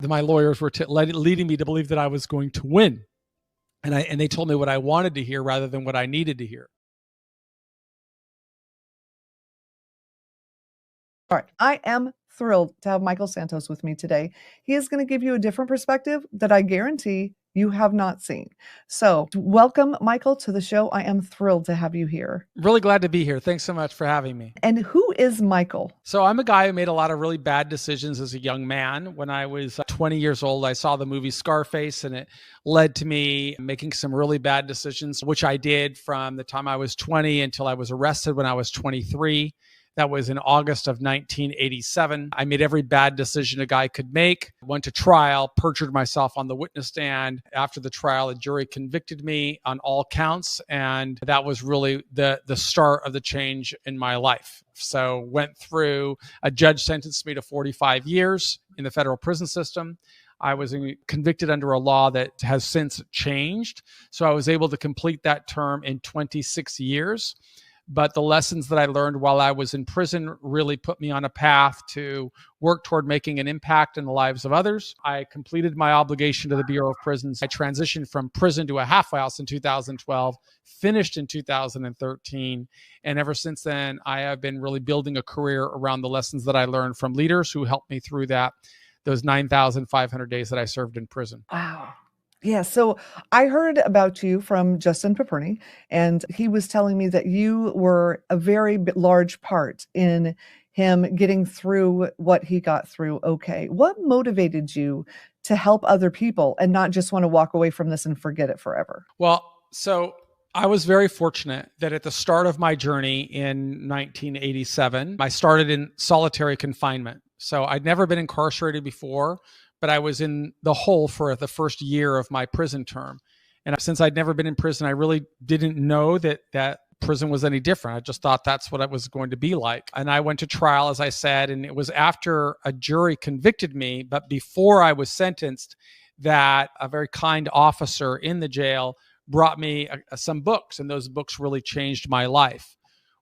my lawyers were leading me to believe that I was going to win. And they told me what I wanted to hear rather than what I needed to hear. All right. I am thrilled to have Michael Santos with me today. He is going to give you a different perspective that I guarantee you have not seen. So welcome, Michael, to the show. I am thrilled to have you here. Really glad to be here. Thanks so much for having me. And who is Michael? So I'm a guy who made a lot of really bad decisions as a young man. When I was 20 years old, I saw the movie Scarface, and it led to me making some really bad decisions, which I did from the time I was 20 until I was arrested when I was 23. That was in August of 1987. I made every bad decision a guy could make, went to trial, perjured myself on the witness stand. After the trial, a jury convicted me on all counts, and that was really the start of the change in my life. So went through, a judge sentenced me to 45 years in the federal prison system. I was convicted under a law that has since changed. So I was able to complete that term in 26 years. But the lessons that I learned while I was in prison really put me on a path to work toward making an impact in the lives of others. I completed my obligation to the Bureau of Prisons. I transitioned from prison to a halfway house in 2012, finished in 2013. And ever since then, I have been really building a career around the lessons that I learned from leaders who helped me through those 9,500 days that I served in prison. Wow. Yeah, so I heard about you from Justin Paperny, and he was telling me that you were a very large part in him getting through what he got through. Okay, what motivated you to help other people and not just want to walk away from this and forget it forever? Well, so I was very fortunate that at the start of my journey in 1987, I started in solitary confinement. So I'd never been incarcerated before, but I was in the hole for the first year of my prison term. And since I'd never been in prison, I really didn't know that prison was any different. I just thought that's what it was going to be like. And I went to trial, as I said, and it was after a jury convicted me, but before I was sentenced, that a very kind officer in the jail brought me some books, and those books really changed my life.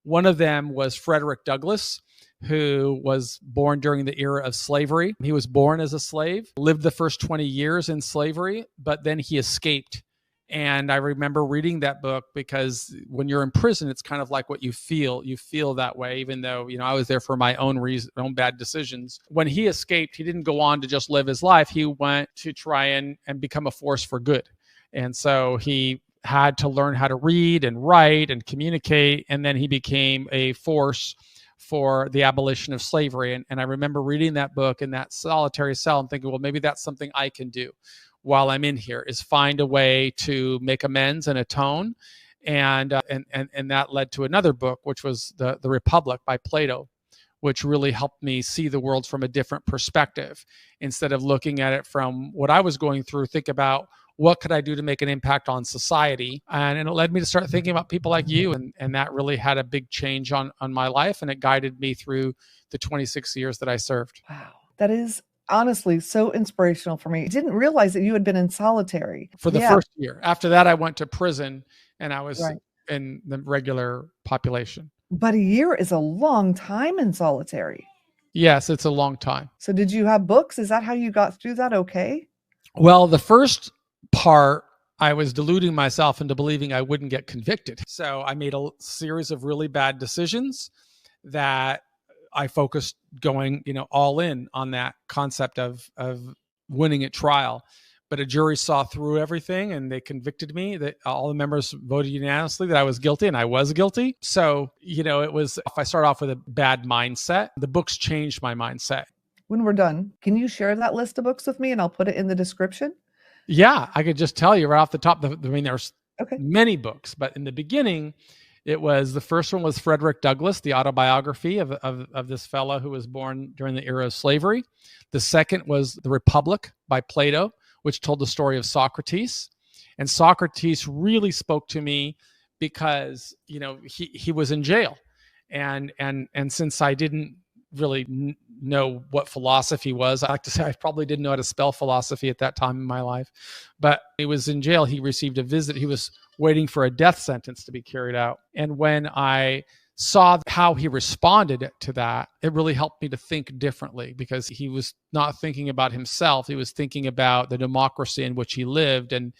One of them was Frederick Douglass, who was born during the era of slavery. He was born as a slave, lived the first 20 years in slavery, but then he escaped. And I remember reading that book because when you're in prison, it's kind of like what you feel. You feel that way, even though, I was there for my own own bad decisions. When he escaped, he didn't go on to just live his life. He went to try and become a force for good. And so he had to learn how to read and write and communicate. And then he became a force for the abolition of slavery. And I remember reading that book in that solitary cell and thinking, well, maybe that's something I can do while I'm in here, is find a way to make amends and atone. And that led to another book, which was the Republic by Plato, which really helped me see the world from a different perspective. Instead of looking at it from what I was going through, think about what could I do to make an impact on society? And it led me to start thinking about people like you. And that really had a big change on my life. And it guided me through the 26 years that I served. Wow. That is honestly so inspirational for me. I didn't realize that you had been in solitary. For the first year. After that, I went to prison and I was Right. in the regular population. But a year is a long time in solitary. Yes, it's a long time. So did you have books? Is that how you got through that okay? Well, the first part, I was deluding myself into believing I wouldn't get convicted. So I made a series of really bad decisions that I focused going, all in on that concept of winning at trial. But a jury saw through everything and they convicted me. That all the members voted unanimously that I was guilty, and I was guilty. So, it was, if I start off with a bad mindset, the books changed my mindset. When we're done, can you share that list of books with me and I'll put it in the description? Yeah, I could just tell you right off the top. There's Okay. many books, but in the beginning, the first one was Frederick Douglass, the autobiography of this fellow who was born during the era of slavery. The second was The Republic by Plato, which told the story of Socrates. And Socrates really spoke to me because, he was in jail. And since I didn't really know what philosophy was, I like to say I probably didn't know how to spell philosophy at that time in my life. But he was in jail. He received a visit. He was waiting for a death sentence to be carried out. And when I saw how he responded to that, it really helped me to think differently, because he was not thinking about himself. He was thinking about the democracy in which he lived, and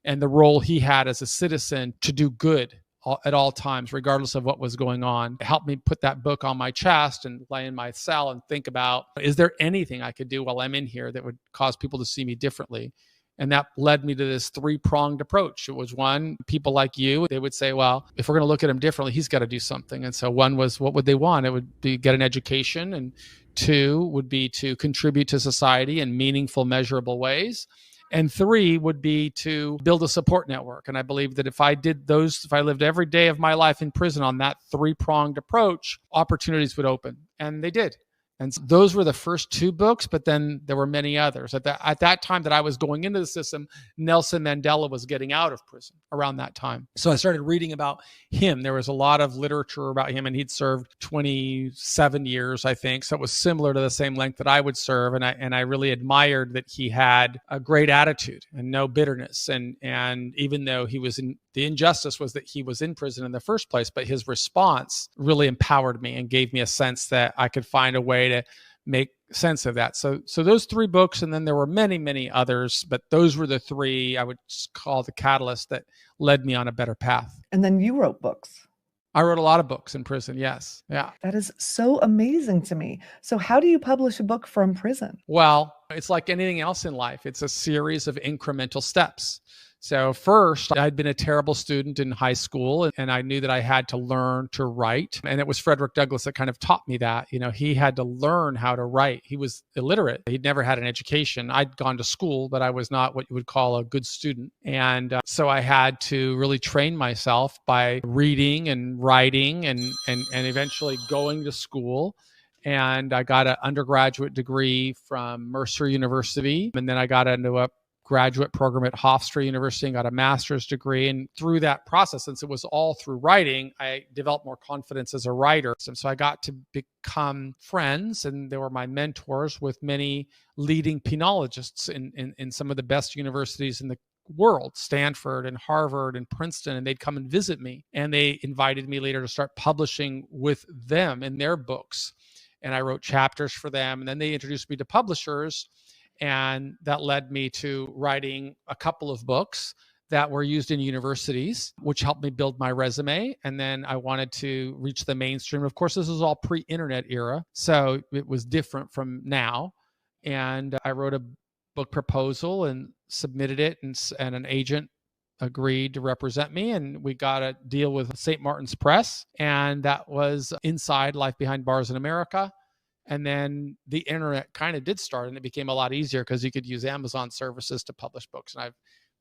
the role he had as a citizen to do good at all times, regardless of what was going on. It helped me put that book on my chest and lay in my cell and think about, is there anything I could do while I'm in here that would cause people to see me differently? And that led me to this three-pronged approach. It was, one, people like you, they would say, well, if we're going to look at him differently, he's got to do something. And so one was, what would they want? It would be get an education. And two would be to contribute to society in meaningful, measurable ways. And three would be to build a support network. And I believe that if I did those, if I lived every day of my life in prison on that three-pronged approach, opportunities would open. And they did. And so those were the first two books, but then there were many others. At that time that I was going into the system, Nelson Mandela was getting out of prison around that time. So I started reading about him. There was a lot of literature about him, and he'd served 27 years, I think. So it was similar to the same length that I would serve. And I really admired that he had a great attitude and no bitterness. And even though he was in, the injustice was that he was in prison in the first place, but his response really empowered me and gave me a sense that I could find a way to make sense of that. So those three books, and then there were many, many others, but those were the three I would call the catalyst that led me on a better path. And then you wrote books. I wrote a lot of books in prison. Yes. Yeah. That is so amazing to me. So how do you publish a book from prison? Well, it's like anything else in life. It's a series of incremental steps. So first, I'd been a terrible student in high school, and I knew that I had to learn to write. And it was Frederick Douglass that kind of taught me that. You know, he had to learn how to write. He was illiterate. He'd never had an education. I'd gone to school, but I was not what you would call a good student. And so I had to really train myself by reading and writing and eventually going to school. And I got an undergraduate degree from Mercer University. And then I got into a graduate program at Hofstra University and got a master's degree. And through that process, since it was all through writing, I developed more confidence as a writer. So I got to become friends, and they were my mentors, with many leading penologists in some of the best universities in the world, Stanford and Harvard and Princeton, and they'd come and visit me. And they invited me later to start publishing with them in their books. And I wrote chapters for them. And then they introduced me to publishers. And that led me to writing a couple of books that were used in universities, which helped me build my resume. And then I wanted to reach the mainstream. Of course, this was all pre-internet era, so it was different from now. And I wrote a book proposal and submitted it, and an agent agreed to represent me, and we got a deal with St. Martin's Press, and that was Inside Life Behind Bars in America. And then the internet kind of did start, and it became a lot easier because you could use Amazon services to publish books. And I've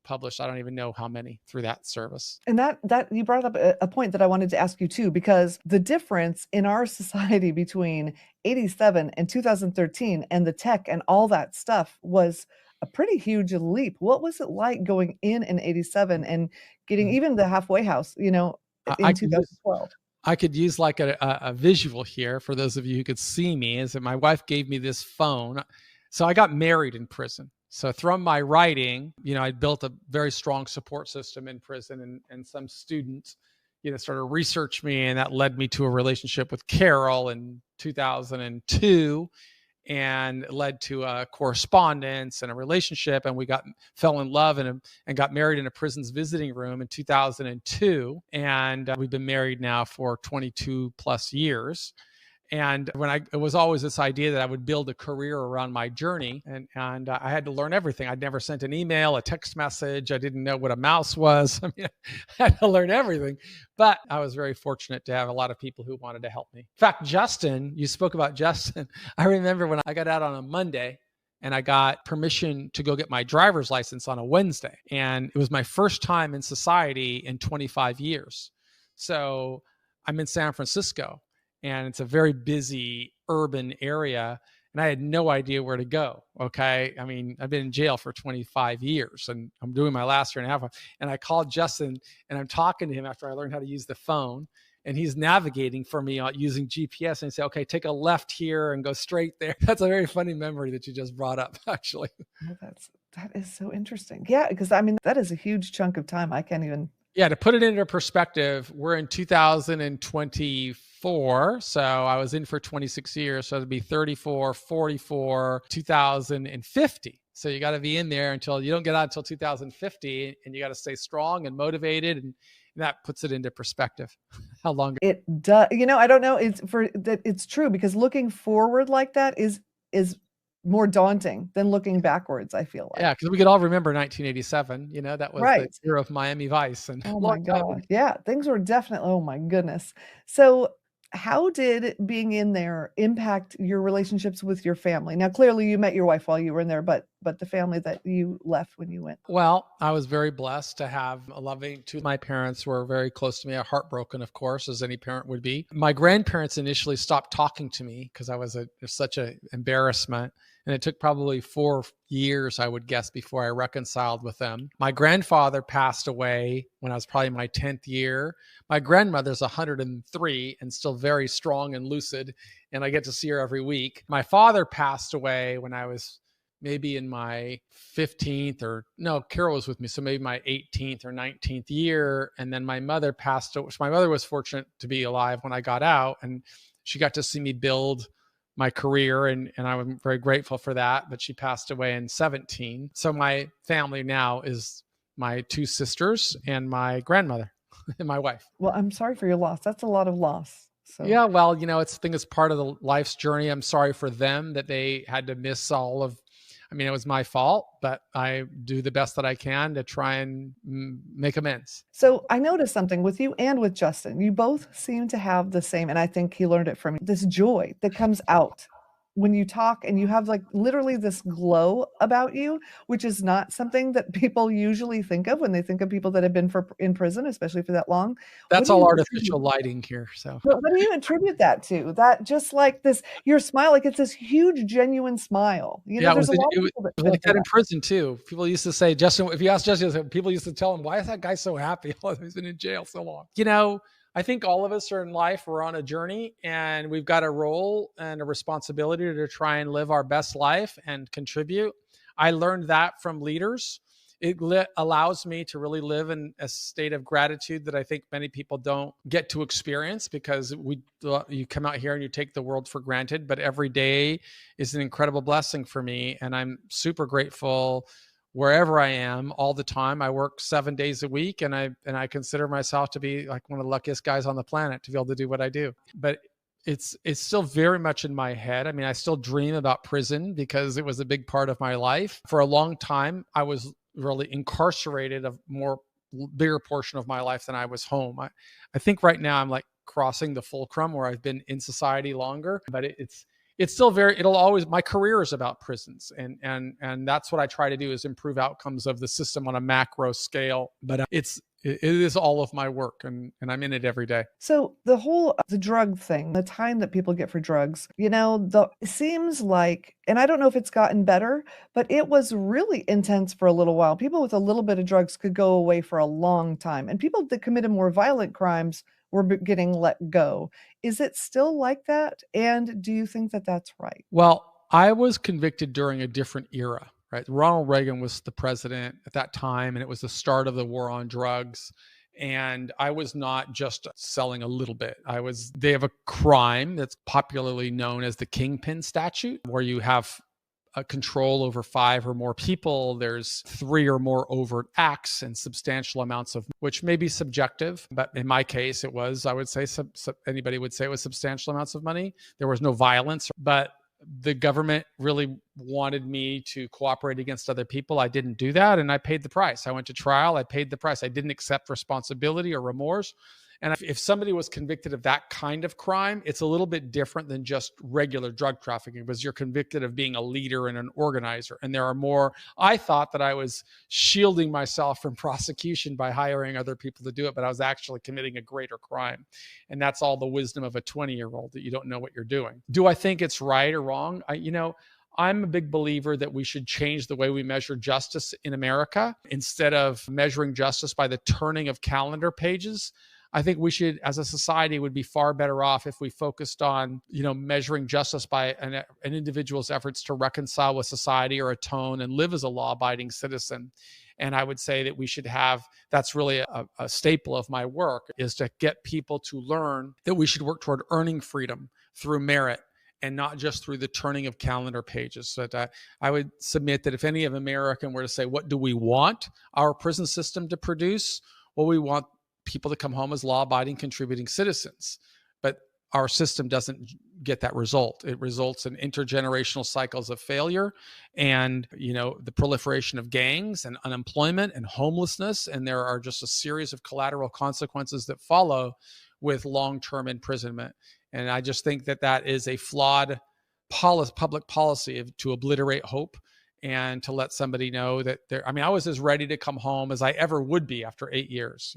published, I don't even know how many through that service. And that you brought up a point that I wanted to ask you too, because the difference in our society between 87 and 2013 and the tech and all that stuff was a pretty huge leap. What was it like going in 87 and getting even the halfway house, in 2012? I could use like a visual here for those of you who could see me, is that my wife gave me this phone. So I got married in prison. So from my writing, I built a very strong support system in prison, and some students, started research me, and that led me to a relationship with Carol in 2002. And it led to a correspondence and a relationship, and we fell in love and got married in a prison's visiting room in 2002. And we've been married now for 22 plus years. And it was always this idea that I would build a career around my journey, and I had to learn everything. I'd never sent an email, a text message. I didn't know what a mouse was. I had to learn everything. But I was very fortunate to have a lot of people who wanted to help me. In fact, Justin, you spoke about Justin. I remember when I got out on a Monday, and I got permission to go get my driver's license on a Wednesday. And it was my first time in society in 25 years. So I'm in San Francisco, and it's a very busy urban area, and I had no idea where to go. Okay. I mean, I've been in jail for 25 years, and I'm doing my last year and a half. And I called Justin, and I'm talking to him after I learned how to use the phone, and he's navigating for me using GPS, and he said, okay, take a left here and go straight there. That's a very funny memory that you just brought up, actually. That is so interesting. Yeah. Because that is a huge chunk of time. I can't even Yeah, to put it into perspective, we're in 2024. So I was in for 26 years. So it'd be 34, 44, 2050. So you got to be in there until you don't get out until 2050, and you got to stay strong and motivated. And that puts it into perspective. How long? It does, I don't know. It's for that. It's true because looking forward like that is more daunting than looking backwards, I feel Yeah, like. because we could all remember 1987. That was the Right. year of Miami Vice and Oh long my time god. ago. Yeah, things were definitely, oh my goodness. So, how did being in there impact your relationships with your family? Now, clearly you met your wife while you were in there, but the family that you left when you went. Well, I was very blessed to have a loving two. My parents were very close to me. I'm heartbroken, of course, as any parent would be. My grandparents initially stopped talking to me because I was such an embarrassment. And it took probably 4 years, I would guess, before I reconciled with them. My grandfather passed away when I was probably my 10th year. My grandmother's 103 and still very strong and lucid, and I get to see her every week. My father passed away when I was maybe in my 15th, or no, Carol was with me. So maybe my 18th or 19th year. And then my mother passed away. My mother was fortunate to be alive when I got out, and she got to see me build my career. And I'm very grateful for that. But she passed away in 17. So my family now is my two sisters and my grandmother and my wife. Well, I'm sorry for your loss. That's a lot of loss. So, Yeah, well, I think it's part of the life's journey. I'm sorry for them that they had to miss all of. I mean, it was my fault, but I do the best that I can to try and make amends. so I noticed something with you and with Justin. You both seem to have the same, and I think he learned it from you, this joy that comes out when you talk, and you have like literally this glow about you, which is not something that people usually think of when they think of people that have been in prison, especially for that long. What That's do all you artificial lighting here. So what do you attribute that to? That just like this, your smile, like it's this huge, genuine smile. yeah, There's a lot of it people that was fit like for that in that. prison too. People used to say, Justin, if you ask Justin, people used to tell him, why is that guy so happy? He's been in jail so long. I think all of us are in life. We're on a journey, and we've got a role and a responsibility to try and live our best life and contribute. I learned that from leaders. It allows me to really live in a state of gratitude that I think many people don't get to experience, because you come out here and you take the world for granted, but every day is an incredible blessing for me. And I'm super grateful wherever I am all the time. I work 7 days a week, and I consider myself to be like one of the luckiest guys on the planet to be able to do what I do. But it's still very much in my head. I mean, I still dream about prison because it was a big part of my life. For a long time, I was really incarcerated a bigger portion of my life than I was home. I think right now I'm like crossing the fulcrum where I've been in society longer, but it's still it'll always, my career is about prisons, and that's what I try to do, is improve outcomes of the system on a macro scale. But it is all of my work, and I'm in it every day. So the drug thing, the time that people get for drugs, it seems like, and I don't know if it's gotten better, but it was really intense for a little while. People with a little bit of drugs could go away for a long time, and people that committed more violent crimes were getting let go. Is it still like that? And do you think that that's right? Well, I was convicted during a different era, right? Ronald Reagan was the president at that time, and it was the start of the war on drugs. And I was not just selling a little bit. They have a crime that's popularly known as the kingpin statute, where you have a control over 5 or more people. There's 3 or more overt acts and substantial amounts of, which may be subjective, but in my case, I would say, anybody would say it was substantial amounts of money. There was no violence, but the government really wanted me to cooperate against other people. I didn't do that, and I paid the price. I went to trial. I paid the price. I didn't accept responsibility or remorse. And if somebody was convicted of that kind of crime, it's a little bit different than just regular drug trafficking, because you're convicted of being a leader and an organizer. And there are more. I thought that I was shielding myself from prosecution by hiring other people to do it, but I was actually committing a greater crime. And that's all the wisdom of a 20-year-old, that you don't know what you're doing. Do I think it's right or wrong? I'm a big believer that we should change the way we measure justice in America. Instead of measuring justice by the turning of calendar pages, I think we should, as a society, would be far better off if we focused on, measuring justice by an individual's efforts to reconcile with society or atone and live as a law-abiding citizen. And I would say that we should have, that's really a staple of my work, is to get people to learn that we should work toward earning freedom through merit and not just through the turning of calendar pages. So that I would submit that if any of American were to say, what do we want our prison system to produce? Well, we want people to come home as law-abiding, contributing citizens. But our system doesn't get that result. It results in intergenerational cycles of failure and, the proliferation of gangs and unemployment and homelessness. And there are just a series of collateral consequences that follow with long-term imprisonment. And I just think that that is a flawed public policy to obliterate hope and to let somebody know that I was as ready to come home as I ever would be after 8 years.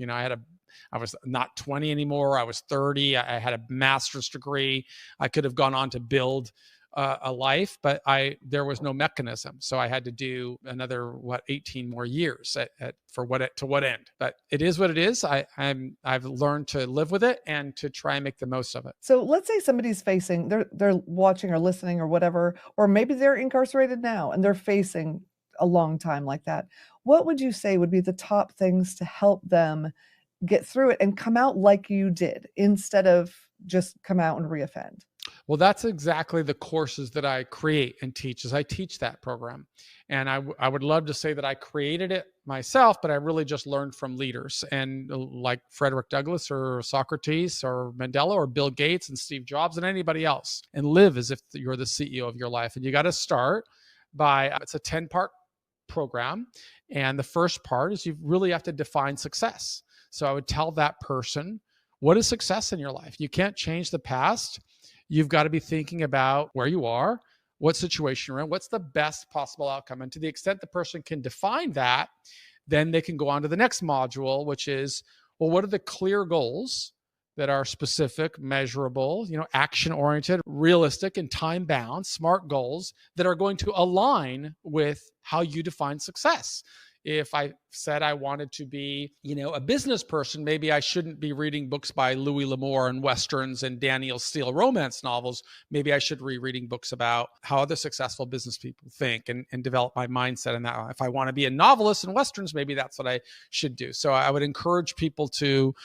I was not 20 anymore. I was 30. I had a master's degree. I could have gone on to build a life, but there was no mechanism. So I had to do another 18 more years to what end? But it is what it is. I've learned to live with it and to try and make the most of it. So let's say somebody's facing, they're watching or listening or whatever, or maybe they're incarcerated now and they're facing a long time like that. What would you say would be the top things to help them get through it and come out like you did instead of just come out and reoffend? Well, that's exactly the courses that I create and teach, as I teach that program. And I would love to say that I created it myself, but I really just learned from leaders and like Frederick Douglass or Socrates or Mandela or Bill Gates and Steve Jobs and anybody else, and live as if you're the CEO of your life. And you got to start by, it's a 10-part program. And the first part is you really have to define success. So I would tell that person, what is success in your life? You can't change the past. You've got to be thinking about where you are, what situation you're in, what's the best possible outcome. And to the extent the person can define that, then they can go on to the next module, which is, well, what are the clear goals that are specific, measurable, action-oriented, realistic, and time-bound, smart goals that are going to align with how you define success? If I said I wanted to be, a business person, maybe I shouldn't be reading books by Louis L'Amour and Westerns and Danielle Steele romance novels. Maybe I should be reading books about how other successful business people think and develop my mindset in that. If I want to be a novelist in Westerns, maybe that's what I should do. So I would encourage people to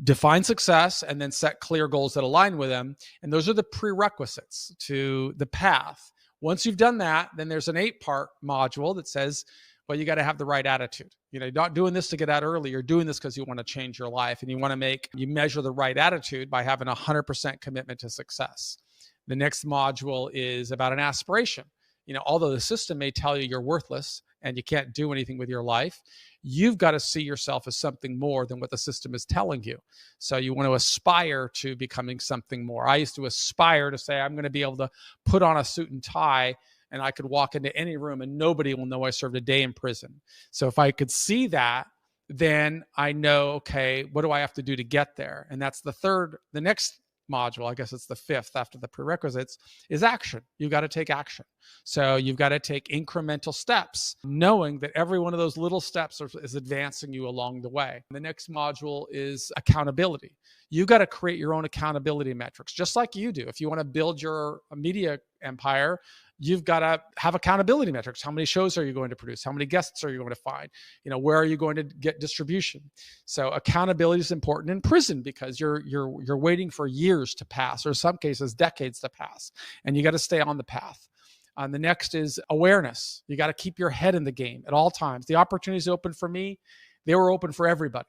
define success and then set clear goals that align with them. And those are the prerequisites to the path. Once you've done that, then there's an 8-part module that says, well, you got to have the right attitude. You're not doing this to get out early. You're doing this because you want to change your life, and you measure the right attitude by having 100% commitment to success. The next module is about an aspiration. Although the system may tell you you're worthless and you can't do anything with your life, you've got to see yourself as something more than what the system is telling you. So you want to aspire to becoming something more. I used to aspire to say, I'm going to be able to put on a suit and tie and I could walk into any room and nobody will know I served a day in prison. So if I could see that, then I know, okay, what do I have to do to get there? And that's the next module, I guess it's the 5th after the prerequisites, is action. You've got to take action. So you've got to take incremental steps, knowing that every one of those little steps is advancing you along the way. The next module is accountability. You've got to create your own accountability metrics, just like you do. If you want to build your media empire, you've got to have accountability metrics. How many shows are you going to produce? How many guests are you going to find? Where are you going to get distribution? So accountability is important in prison because you're waiting for years to pass, or in some cases decades to pass, and you got to stay on the path. The next is awareness. You got to keep your head in the game at all times. The opportunities open for me, they were open for everybody,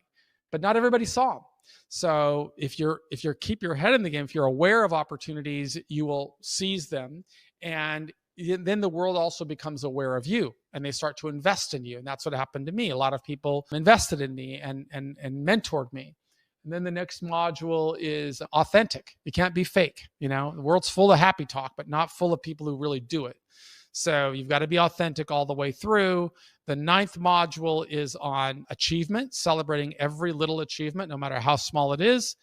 but not everybody saw them. So if you keep your head in the game, if you're aware of opportunities, you will seize them. And then the world also becomes aware of you and they start to invest in you. And that's what happened to me. A lot of people invested in me and mentored me. And then the next module is authentic. You can't be fake. The world's full of happy talk, but not full of people who really do it. So you've got to be authentic all the way through. The 9th module is on achievement, celebrating every little achievement, no matter how small it is.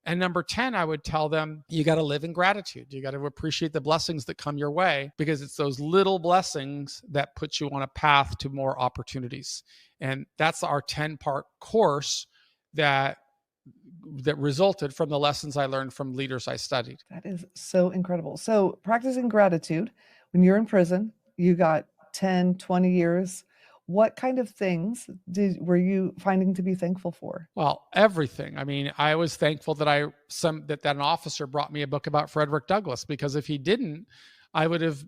And number 10, I would tell them, you got to live in gratitude. You got to appreciate the blessings that come your way, because it's those little blessings that put you on a path to more opportunities. And that's our 10-part course that that resulted from the lessons I learned from leaders I studied. That is so incredible. So practicing gratitude, when you're in prison, you got 10, 20 years. What kind of things were you finding to be thankful for? Well, everything. I mean, I was thankful that that an officer brought me a book about Frederick Douglass, because if he didn't, I would have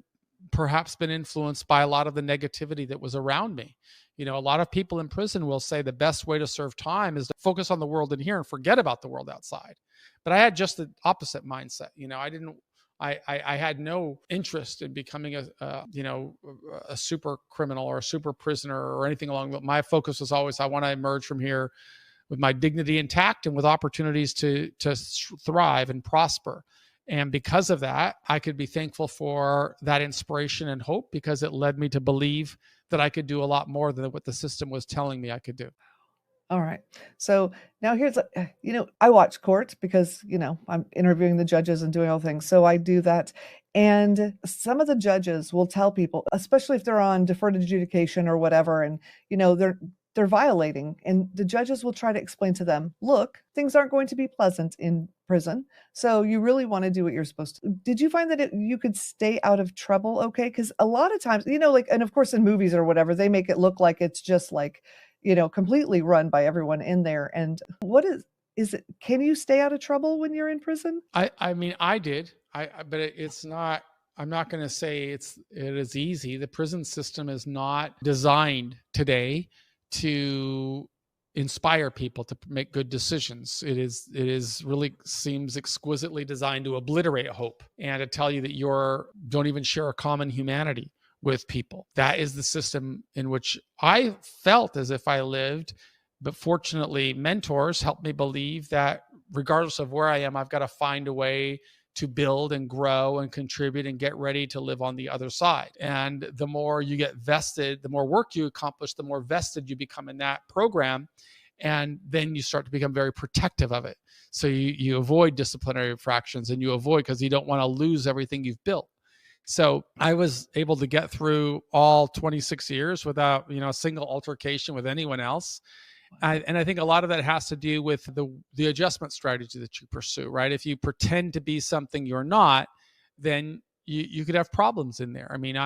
perhaps been influenced by a lot of the negativity that was around me. A lot of people in prison will say the best way to serve time is to focus on the world in here and forget about the world outside. But I had just the opposite mindset. I had no interest in becoming a super criminal or a super prisoner or anything along that. My focus was always, I want to emerge from here with my dignity intact and with opportunities to thrive and prosper. And because of that, I could be thankful for that inspiration and hope, because it led me to believe that I could do a lot more than what the system was telling me I could do. All right. So now here's, I watch court because, I'm interviewing the judges and doing all things. So I do that. And some of the judges will tell people, especially if they're on deferred adjudication or whatever, and, they're violating, and the judges will try to explain to them, look, things aren't going to be pleasant in prison. So you really want to do what you're supposed to. Did you find that you could stay out of trouble? Okay. Because a lot of times, and of course in movies or whatever, they make it look like it's just like, completely run by everyone in there. And what is it? Can you stay out of trouble when you're in prison? I mean, I did. But it's not. I'm not going to say it is easy. The prison system is not designed today to inspire people to make good decisions. It is really seems exquisitely designed to obliterate hope and to tell you that don't even share a common humanity with people. That is the system in which I felt as if I lived. But fortunately, mentors helped me believe that regardless of where I am, I've got to find a way to build and grow and contribute and get ready to live on the other side. And the more you get vested, the more work you accomplish, the more vested you become in that program. And then you start to become very protective of it. So you avoid disciplinary infractions, and you avoid because you don't want to lose everything you've built. So I was able to get through all 26 years without, a single altercation with anyone else. And I think a lot of that has to do with the adjustment strategy that you pursue, right? If you pretend to be something you're not, then you could have problems in there. I mean,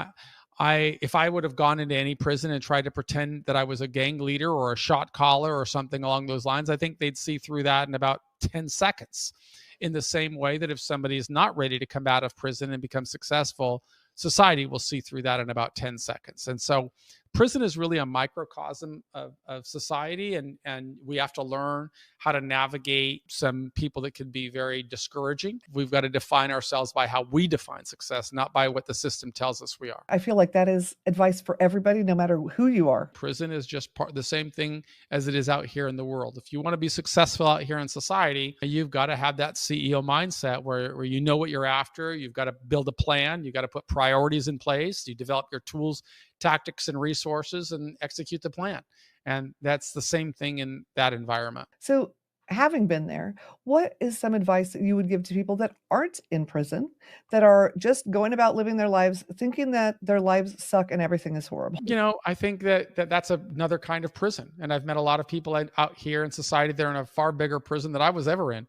if I would have gone into any prison and tried to pretend that I was a gang leader or a shot caller or something along those lines, I think they'd see through that in about 10 seconds. In the same way that if somebody is not ready to come out of prison and become successful, society will see through that in about 10 seconds. And so prison is really a microcosm of society, and we have to learn how to navigate some people that can be very discouraging. We've got to define ourselves by how we define success, not by what the system tells us we are. I feel like that is advice for everybody, no matter who you are. Prison is just the same thing as it is out here in the world. If you want to be successful out here in society, you've got to have that CEO mindset where you know what you're after. You've got to build a plan. You've got to put priorities in place. You develop your tools, tactics, and resources, and execute the plan. And that's the same thing in that environment. So having been there, what is some advice that you would give to people that aren't in prison, that are just going about living their lives, thinking that their lives suck and everything is horrible? I think that's another kind of prison. And I've met a lot of people out here in society. They're in a far bigger prison than I was ever in,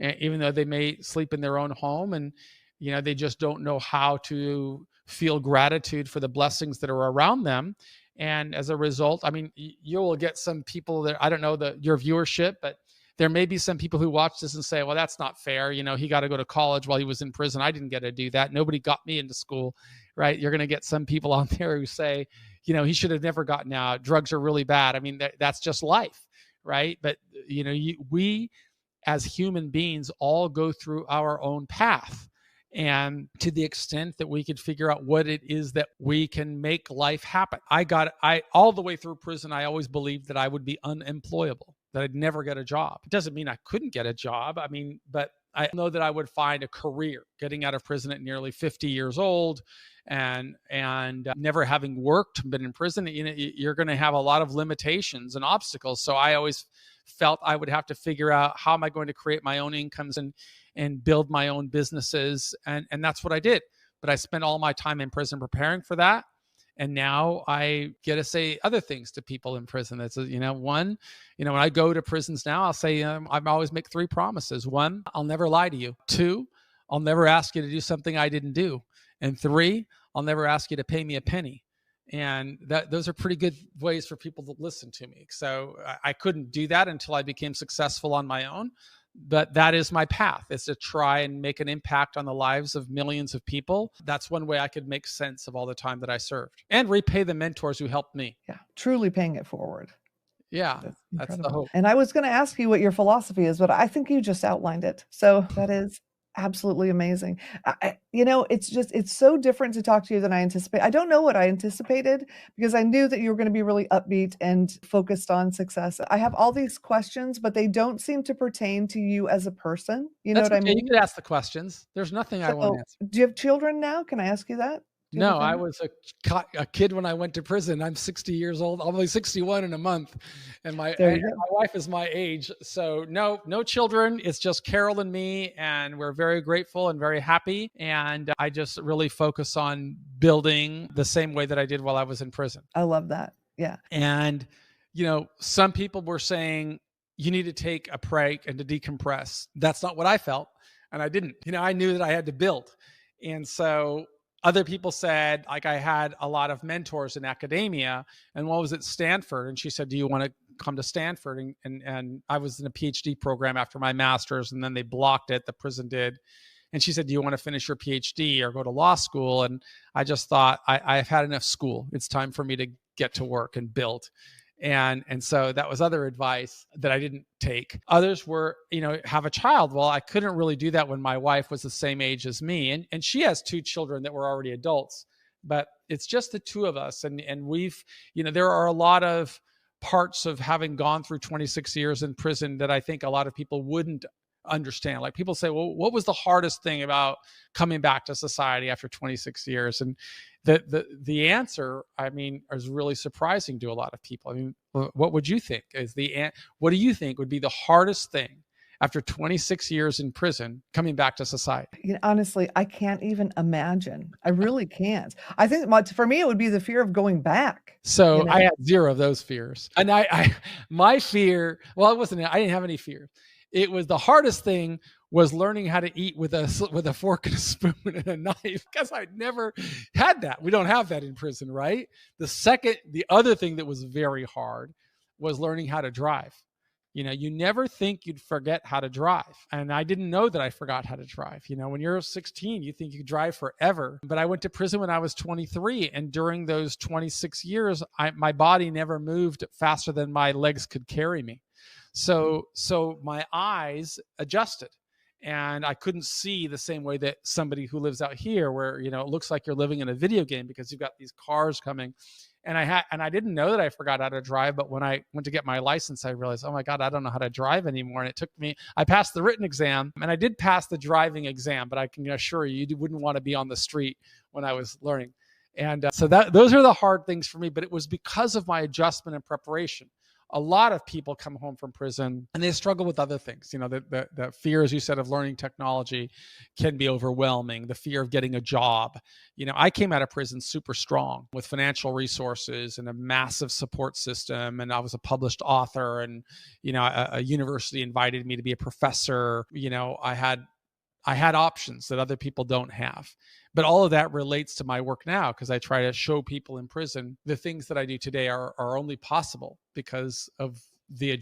even though they may sleep in their own home, and they just don't know how to feel gratitude for the blessings that are around them. And as a result, I mean, you will get some people that, I don't know your viewership, but there may be some people who watch this and say, well, that's not fair. He got to go to college while he was in prison. I didn't get to do that. Nobody got me into school, right? You're going to get some people on there who say, he should have never gotten out. Drugs are really bad. I mean, that's just life, right? But, we as human beings all go through our own path. And to the extent that we could figure out what it is that we can make life happen. All the way through prison, I always believed that I would be unemployable, that I'd never get a job. It doesn't mean I couldn't get a job. I mean, but I know that I would find a career getting out of prison at nearly 50 years old and never having worked, been in prison. You're going to have a lot of limitations and obstacles. So I always felt I would have to figure out, how am I going to create my own incomes and build my own businesses. And that's what I did. But I spent all my time in prison preparing for that. And now I get to say other things to people in prison. That's, one, when I go to prisons now, I'll say, I always make 3 promises. 1, I'll never lie to you. 2, I'll never ask you to do something I didn't do. And 3, I'll never ask you to pay me a penny. And those are pretty good ways for people to listen to me. So I couldn't do that until I became successful on my own. But that is my path, is to try and make an impact on the lives of millions of people. That's one way I could make sense of all the time that I served and repay the mentors who helped me. Yeah, truly paying it forward. Yeah, That's the hope. And I was going to ask you what your philosophy is, but I think you just outlined it. So that is absolutely amazing. It's so different to talk to you than I anticipate. I don't know what I anticipated because I knew that you were going to be really upbeat and focused on success. I have all these questions, but they don't seem to pertain to you as a person. You know That's what I okay. You mean? could ask the questions. There's nothing I won't So, answer. do you have children now? Can I ask you that? Do you have No, a I family? was a kid when I went to prison. I'm 60 years old. I'm only 61 in a month, and my There and you go. my wife is my age. So no children. It's just Carol and me, and we're very grateful and very happy. And I just really focus on building the same way that I did while I was in prison. I love that. Yeah. And some people were saying you need to take a break and to decompress. That's not what I felt, and I didn't. I knew that I had to build, and so other people said, like, I had a lot of mentors in academia, and one was at Stanford, and she said, do you want to come to Stanford? And I was in a PhD program after my master's, and then they blocked it, the prison did. And she said, do you want to finish your PhD or go to law school? And I just thought, I've had enough school. It's time for me to get to work and build. And so that was other advice that I didn't take. Others were, have a child. Well, I couldn't really do that when my wife was the same age as me. And she has 2 children that were already adults, but it's just the 2 of us. And we've, there are a lot of parts of having gone through 26 years in prison that I think a lot of people wouldn't understand. Like, people say, well, what was the hardest thing about coming back to society after 26 years? And the answer, is really surprising to a lot of people. What would you think what do you think would be the hardest thing after 26 years in prison coming back to society? Honestly, I can't even imagine. I really can't. I think for me, it would be the fear of going back. So I had 0 of those fears. And my fear, well, I didn't have any fear. It was the hardest thing was learning how to eat with a fork and a spoon and a knife, because I'd never had that. We don't have that in prison, right? The other thing that was very hard was learning how to drive. You never think you'd forget how to drive. And I didn't know that I forgot how to drive. When you're 16, you think you drive forever. But I went to prison when I was 23. And during those 26 years, my body never moved faster than my legs could carry me. So my eyes adjusted, and I couldn't see the same way that somebody who lives out here, where, it looks like you're living in a video game because you've got these cars coming. And I didn't know that I forgot how to drive, but when I went to get my license, I realized, oh my God, I don't know how to drive anymore. And I passed the written exam, and I did pass the driving exam, but I can assure you wouldn't want to be on the street when I was learning. And so those are the hard things for me, but it was because of my adjustment and preparation. A lot of people come home from prison and they struggle with other things. The fear, as you said, of learning technology can be overwhelming. The fear of getting a job. I came out of prison super strong with financial resources and a massive support system. And I was a published author, and, a university invited me to be a professor. I had options that other people don't have. But all of that relates to my work now, because I try to show people in prison the things that I do today are only possible because of the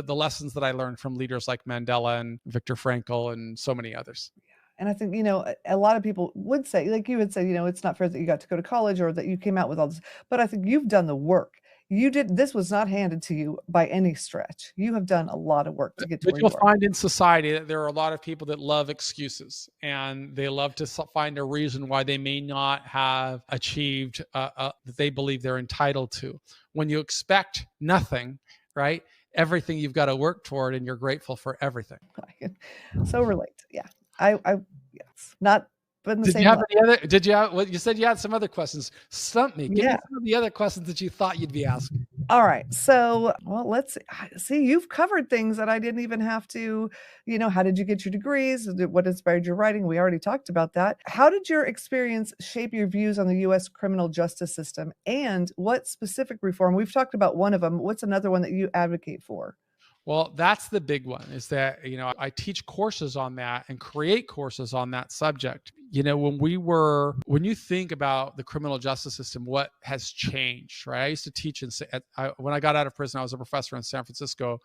lessons that I learned from leaders like Mandela and Viktor Frankl and so many others. And I think, a lot of people would say, like you would say, it's not fair that you got to go to college or that you came out with all this, but I think you've done the work. This was not handed to you by any stretch. You have done a lot of work to get to where you You'll are. find in society that there are a lot of people that love excuses, and they love to find a reason why they may not have achieved that they believe they're entitled to. When you expect nothing, right? Everything you've got to work toward, and you're grateful for everything. I can so relate. Yeah. Yes. Not but in the Did same you have level. any other? Well, you said you had some other questions. Stump me. Give me Yeah. some of the other questions that you thought you'd be asking. All right. So, well, let's see. You've covered things that I didn't even have to, how did you get your degrees? What inspired your writing? We already talked about that. How did your experience shape your views on the U.S. criminal justice system? And what specific reform? We've talked about one of them. What's another one that you advocate for? Well, that's the big one, is that, I teach courses on that and create courses on that subject. When you think about the criminal justice system, what has changed, right? I used to teach when I got out of prison, I was a professor in San Francisco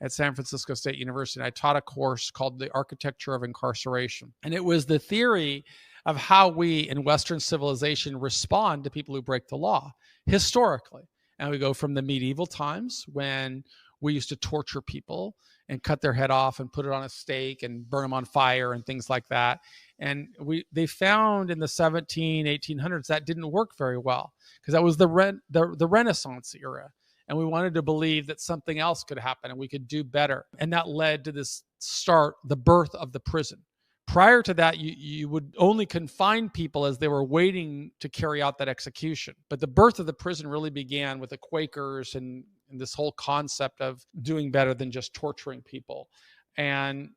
at San Francisco State University. And I taught a course called The Architecture of Incarceration. And it was the theory of how we in Western civilization respond to people who break the law historically. And we go from the medieval times when we used to torture people and cut their head off and put it on a stake and burn them on fire and things like that. And they found in the 1800s that didn't work very well, because that was the Renaissance era. And we wanted to believe that something else could happen and we could do better. And that led to the birth of the prison. Prior to that, you would only confine people as they were waiting to carry out that execution. But the birth of the prison really began with the Quakers and this whole concept of doing better than just torturing people. And,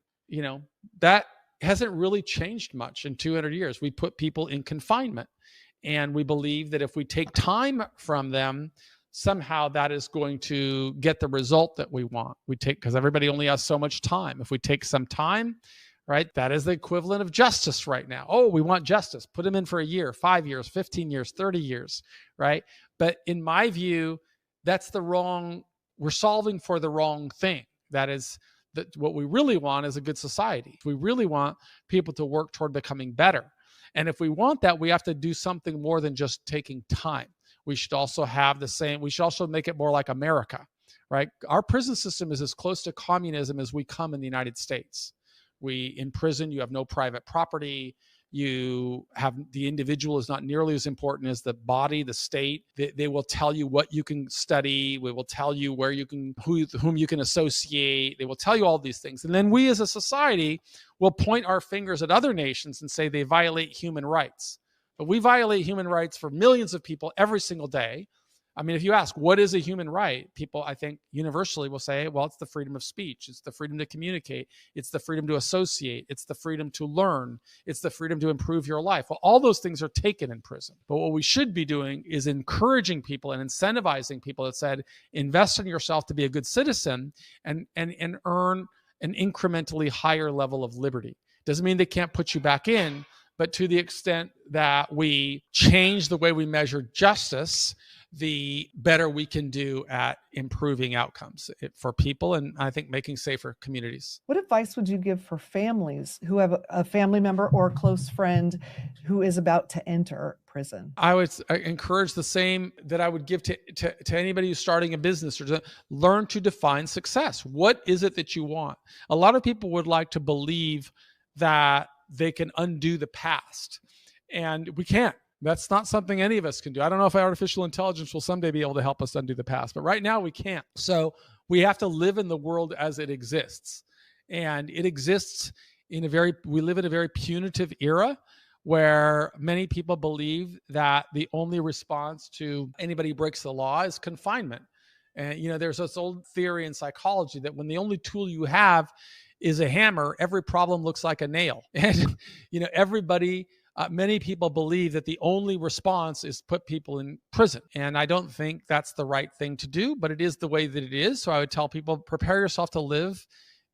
that hasn't really changed much in 200 years. We put people in confinement, and we believe that if we take time from them, somehow that is going to get the result that we want. Because everybody only has so much time. If we take some time, right, that is the equivalent of justice right now. Oh, we want justice. Put them in for a year, 5 years, 15 years, 30 years, right? But in my view, we're solving for the wrong thing. That is, that what we really want is a good society. We really want people to work toward becoming better. And if we want that, we have to do something more than just taking time. We should also we should also make it more like America, right? Our prison system is as close to communism as we come in the United States. In prison, you have no private property. The individual is not nearly as important as the body, the state. They will tell you what you can study. We will tell you whom you can associate. They will tell you all these things. And then we as a society will point our fingers at other nations and say they violate human rights. But we violate human rights for millions of people every single day. I mean, if you ask, what is a human right? People, I think, universally will say, well, it's the freedom of speech. It's the freedom to communicate. It's the freedom to associate. It's the freedom to learn. It's the freedom to improve your life. Well, all those things are taken in prison. But what we should be doing is encouraging people and incentivizing people that said, invest in yourself to be a good citizen and earn an incrementally higher level of liberty. Doesn't mean they can't put you back in, but to the extent that we change the way we measure justice, the better we can do at improving outcomes for people, and I think making safer communities. What advice would you give for families who have a family member or a close friend who is about to enter prison? I would encourage the same that I would give to anybody who's starting a business, or to learn to define success. What is it that you want? A lot of people would like to believe that they can undo the past, and we can't. That's not something any of us can do. I don't know if artificial intelligence will someday be able to help us undo the past, but right now we can't. So we have to live in the world as it exists. And it exists we live in a very punitive era where many people believe that the only response to anybody who breaks the law is confinement. And, there's this old theory in psychology that when the only tool you have is a hammer, every problem looks like a nail. And, many people believe that the only response is put people in prison. And I don't think that's the right thing to do, but it is the way that it is. So I would tell people, prepare yourself to live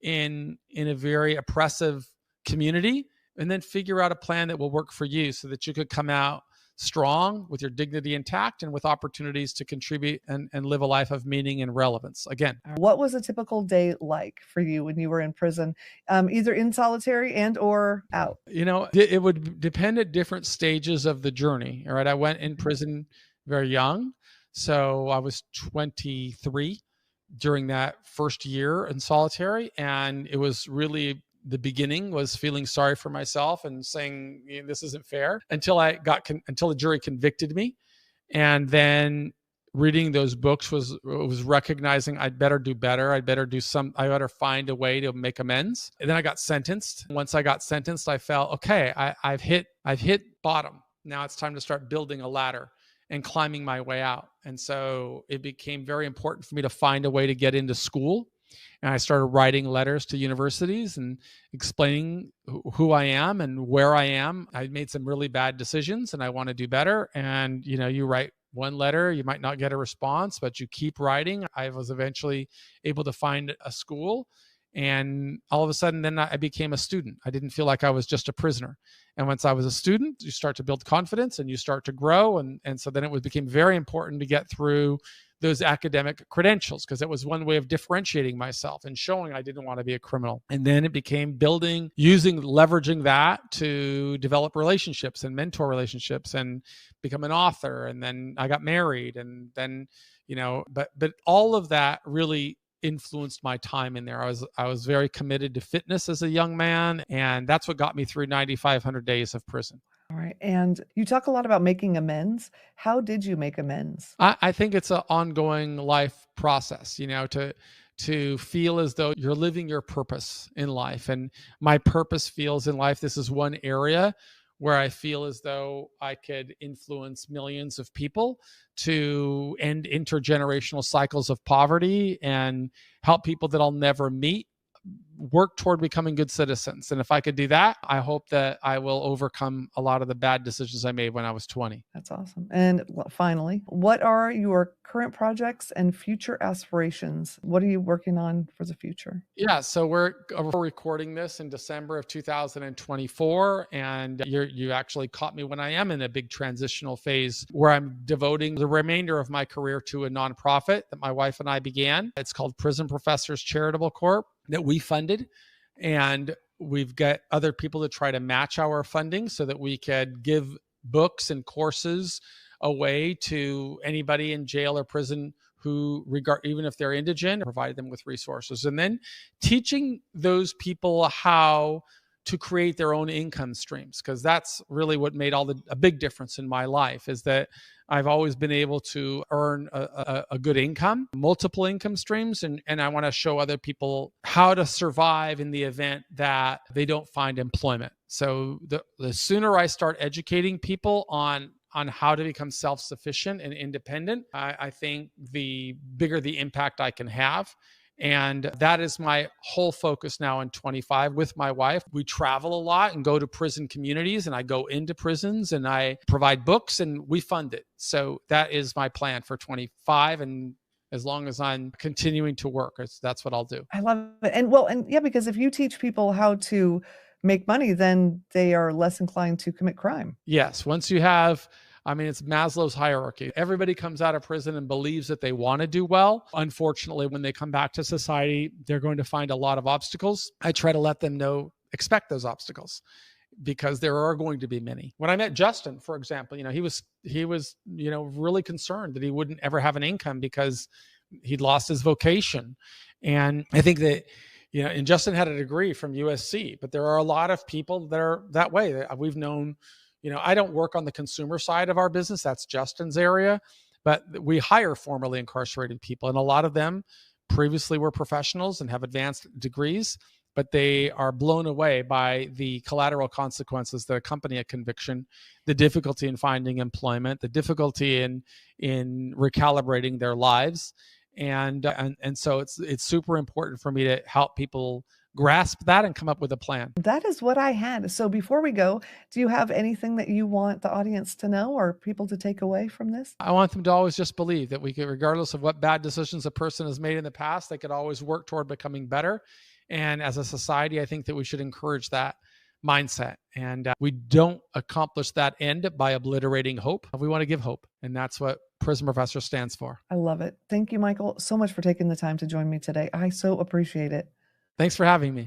in a very oppressive community, and then figure out a plan that will work for you so that you could come out strong with your dignity intact and with opportunities to contribute and live a life of meaning and relevance. Again, what was a typical day like for you when you were in prison, either in solitary and or out? It would depend at different stages of the journey. All right. I went in prison very young. So I was 23 during that first year in solitary. And it was really, the beginning was feeling sorry for myself and saying, this isn't fair, until the jury convicted me. And then reading those books was recognizing I'd better do better. I better find a way to make amends. And then I got sentenced. Once I got sentenced, I felt, okay, I've hit bottom. Now it's time to start building a ladder. and climbing my way out. And so it became very important for me to find a way to get into school. And I started writing letters to universities and explaining who I am and where I am. I made some really bad decisions and I want to do better. And, you write one letter, you might not get a response, but you keep writing. I was eventually able to find a school. And all of a sudden, then I became a student. I didn't feel like I was just a prisoner. And once I was a student, you start to build confidence and you start to grow. And so then it became very important to get through those academic credentials, because it was one way of differentiating myself and showing I didn't want to be a criminal. And then it became leveraging that to develop relationships and mentor relationships and become an author. And then I got married. And then, but all of that really influenced my time in there. I was very committed to fitness as a young man, and that's what got me through 9,500 days of prison. All right. And you talk a lot about making amends. How did you make amends? I think it's an ongoing life process, to feel as though you're living your purpose in life. And my purpose feels in life, this is one area where I feel as though I could influence millions of people to end intergenerational cycles of poverty and help people that I'll never meet work toward becoming good citizens. And if I could do that, I hope that I will overcome a lot of the bad decisions I made when I was 20. That's awesome. And finally, what are your current projects and future aspirations? What are you working on for the future? Yeah, so we're recording this in December of 2024, and you actually caught me when I am in a big transitional phase where I'm devoting the remainder of my career to a nonprofit that my wife and I began. It's called Prism Professors Charitable Corp that we funded, and we've got other people to try to match our funding so that we could give books and courses away to anybody in jail or prison who even if they're indigent, provide them with resources. And then teaching those people how to create their own income streams, because that's really what made a big difference in my life, is that I've always been able to earn a good income, multiple income streams, and I want to show other people how to survive in the event that they don't find employment. So the sooner I start educating people on how to become self-sufficient and independent, I think the bigger the impact I can have. And that is my whole focus now in 25 with my wife. We travel a lot and go to prison communities, and I go into prisons and I provide books and we fund it. So that is my plan for 25. And as long as I'm continuing to work, that's what I'll do. I love it. And yeah, because if you teach people how to make money, then they are less inclined to commit crime. Yes. Once you have, it's Maslow's hierarchy. Everybody comes out of prison and believes that they want to do well. Unfortunately, when they come back to society, they're going to find a lot of obstacles. I try to let them know, expect those obstacles, because there are going to be many. When I met Justin, for example, he was really concerned that he wouldn't ever have an income because he'd lost his vocation. And I think that, and Justin had a degree from USC, but there are a lot of people that are that way. We've known, I don't work on the consumer side of our business. That's Justin's area, but we hire formerly incarcerated people. And a lot of them previously were professionals and have advanced degrees, but they are blown away by the collateral consequences that accompany a conviction, the difficulty in finding employment, the difficulty in recalibrating their lives. And so it's super important for me to help people grasp that and come up with a plan. That is what I had. So before we go, do you have anything that you want the audience to know or people to take away from this? I want them to always just believe that we could, regardless of what bad decisions a person has made in the past, they could always work toward becoming better. And as a society, I think that we should encourage that mindset. And we don't accomplish that end by obliterating hope. We want to give hope. And that's what Prism Professor stands for. I love it. Thank you, Michael, so much for taking the time to join me today. I so appreciate it. Thanks for having me.